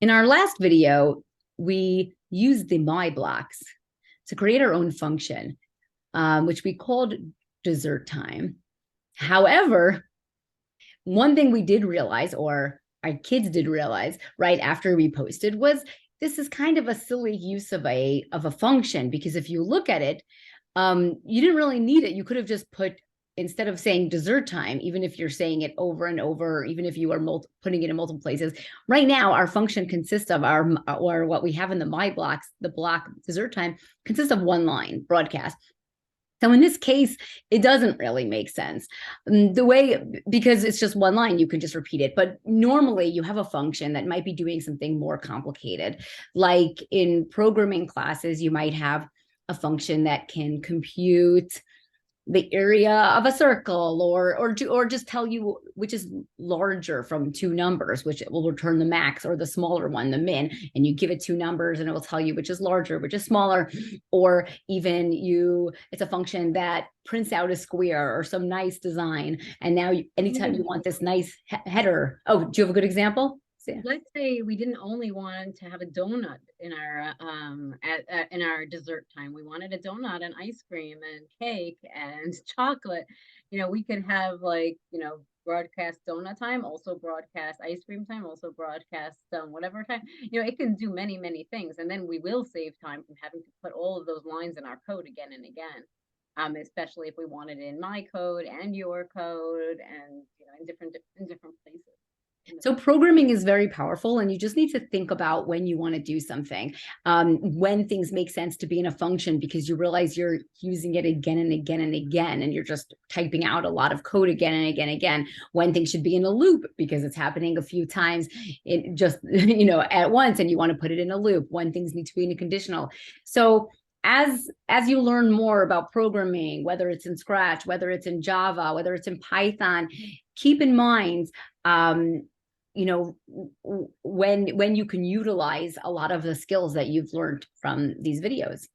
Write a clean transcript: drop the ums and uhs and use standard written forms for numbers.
In our last video, we used the my blocks to create our own function, which we called dessert time. However, one thing we did realize, or our kids did realize right after we posted, was this is kind of a silly use of a function, because if you look at it, you didn't really need it. You could have just put, instead of saying dessert time, even if you're saying it over and over, even if you are putting it in multiple places. Right now, our function consists of or what we have in the my blocks, the block dessert time consists of one line, broadcast. So in this case, it doesn't really make sense because it's just one line, you can just repeat it. But normally you have a function that might be doing something more complicated. Like in programming classes, you might have a function that can compute the area of a circle, or just tell you which is larger from two numbers, which it will return the max, or the smaller one, the min, and you give it two numbers and it will tell you which is larger, which is smaller. Or even it's a function that prints out a square or some nice design, and now anytime you want this nice header. Oh, do you have a good example? Let's say we didn't only want to have a donut in our in our dessert time. We wanted a donut and ice cream and cake and chocolate. We could have, like, broadcast donut time, also broadcast ice cream time, also broadcast whatever time. It can do many, many things, and then we will save time from having to put all of those lines in our code again and again. Especially if we wanted it in my code and your code, and in different places. So programming is very powerful, and you just need to think about when you want to do something, when things make sense to be in a function, because you realize you're using it again and again and again, and you're just typing out a lot of code again and again and again. When things should be in a loop because it's happening a few times, at once, and you want to put it in a loop. When things need to be in a conditional. So as you learn more about programming, whether it's in Scratch, whether it's in Java, whether it's in Python, keep in mind when you can utilize a lot of the skills that you've learned from these videos.